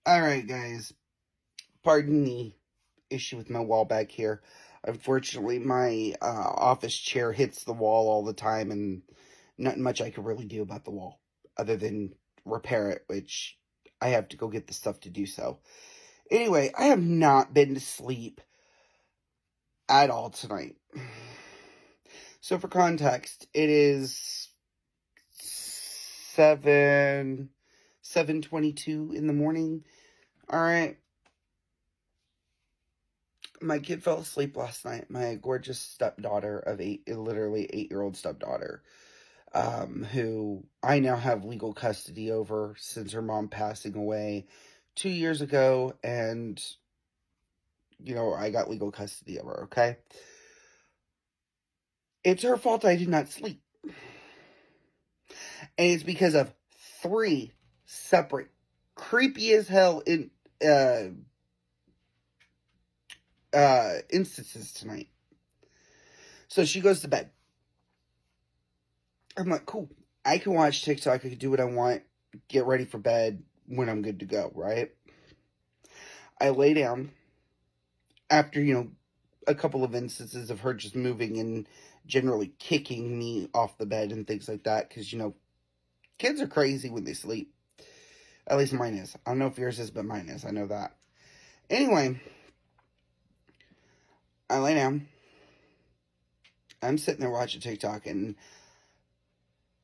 Alright, guys. Pardon the issue with my wall back here. Unfortunately, my office chair hits the wall all the time, and not much I could really do about the wall other than repair it, which I have to go get the stuff to do so. Anyway, I have not been to sleep at all tonight. So, for context, it is 7:22 in the morning. Alright. My kid fell asleep last night. My gorgeous stepdaughter of 8, literally 8-year-old stepdaughter, who I now have legal custody over since her mom passing away 2 years ago, and, I got legal custody of her, okay? It's her fault I did not sleep. And it's because of 3 separate, creepy as hell instances tonight. So she goes to bed. I'm like, cool. I can watch TikTok. I can do what I want. Get ready for bed when I'm good to go, right? I lay down after, a couple of instances of her just moving and generally kicking me off the bed and things like that. Because, kids are crazy when they sleep. At least mine is. I don't know if yours is, but mine is. I know that. Anyway, I lay down. I'm sitting there watching TikTok, and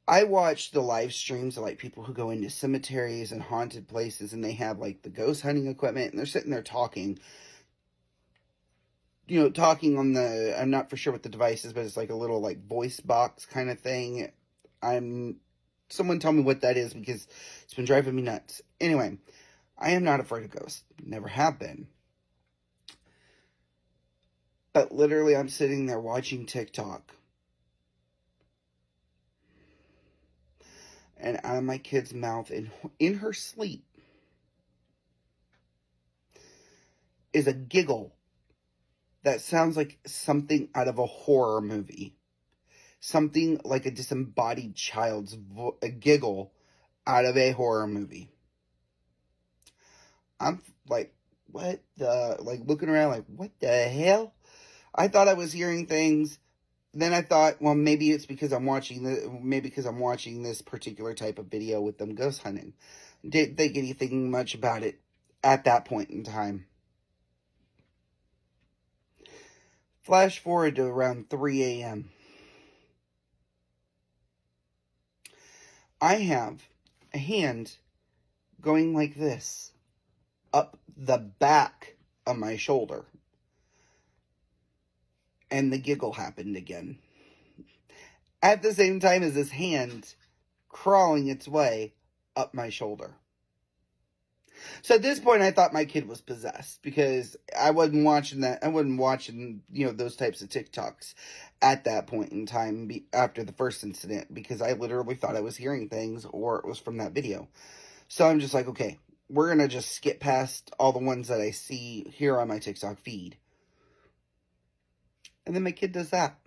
I watch the live streams of, people who go into cemeteries and haunted places, and they have, the ghost hunting equipment, and they're sitting there talking. Talking on I'm not for sure what the device is, but it's like a little, voice box kind of thing. Someone tell me what that is, because it's been driving me nuts. Anyway, I am not afraid of ghosts. Never have been. But literally, I'm sitting there watching TikTok, and out of my kid's mouth, in her sleep, is a giggle that sounds like something out of a horror movie. Something like a disembodied child's a giggle out of a horror movie. I'm like, what the, looking around like, what the hell? I thought I was hearing things. Then I thought, well, maybe it's because I'm watching this particular type of video with them ghost hunting. Didn't think anything much about it at that point in time. Flash forward to around 3 a.m. I have a hand going like this up the back of my shoulder. And the giggle happened again. At the same time as this hand crawling its way up my shoulder. So at this point, I thought my kid was possessed, because I wasn't watching that. I wasn't watching, those types of TikToks at that point in time after the first incident, because I literally thought I was hearing things, or it was from that video. So I'm just like, okay, we're going to just skip past all the ones that I see here on my TikTok feed. And then my kid does that.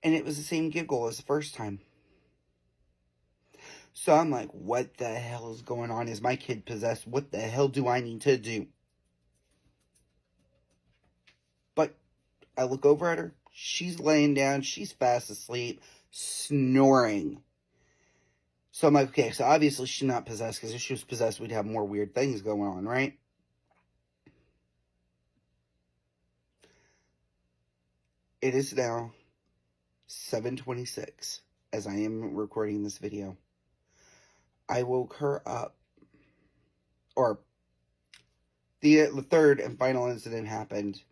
And it was the same giggle as the first time. So I'm like, what the hell is going on? Is my kid possessed? What the hell do I need to do? But I look over at her. She's laying down. She's fast asleep, snoring. So I'm like, okay, so obviously she's not possessed, because if she was possessed, we'd have more weird things going on, right? It is now 7:26 as I am recording this video. I woke her up, or the third and final incident happened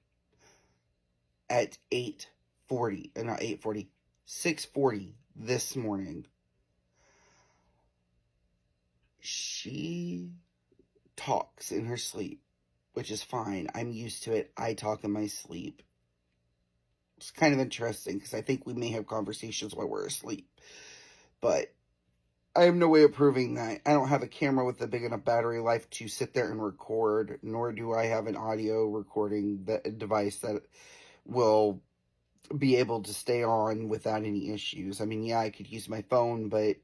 at 8:40, not 8:40, 6:40 this morning. She talks in her sleep, which is fine. I'm used to it. I talk in my sleep. It's kind of interesting, because I think we may have conversations while we're asleep. But I have no way of proving that. I don't have a camera with a big enough battery life to sit there and record, nor do I have an audio recording device that will be able to stay on without any issues. I mean, yeah, I could use my phone, but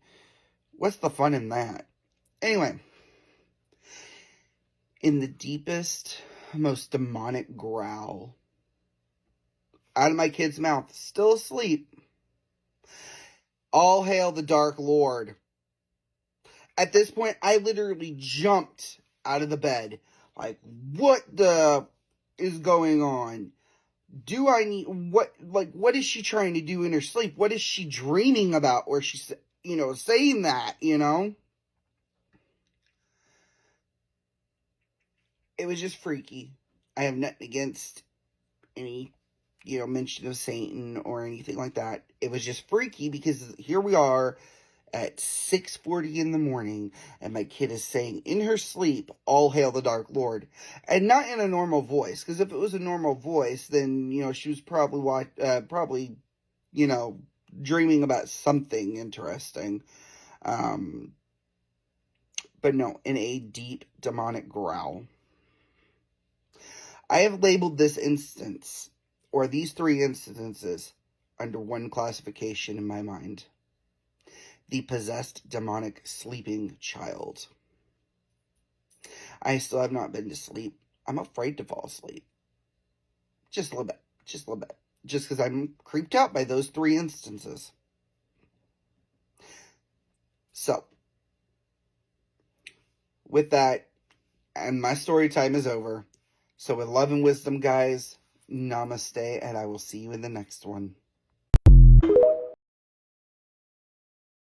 what's the fun in that? Anyway, in the deepest, most demonic growl out of my kid's mouth, still asleep. All hail the Dark Lord. At this point, I literally jumped out of the bed. Like, what the is going on? Do I need, what is she trying to do in her sleep? What is she dreaming about where she's, saying that, It was just freaky. I have nothing against any, mention of Satan or anything like that. It was just freaky because here we are at 6:40 in the morning, and my kid is saying in her sleep, "All hail the Dark Lord," and not in a normal voice. Because if it was a normal voice, then she was probably dreaming about something interesting. But no, in a deep demonic growl. I have labeled this instance, or these 3 instances, under one classification in my mind: the possessed demonic sleeping child. I still have not been to sleep. I'm afraid to fall asleep. Just a little bit. Just because I'm creeped out by those 3 instances. So, with that, and my story time is over. So with love and wisdom, guys, namaste, and I will see you in the next one.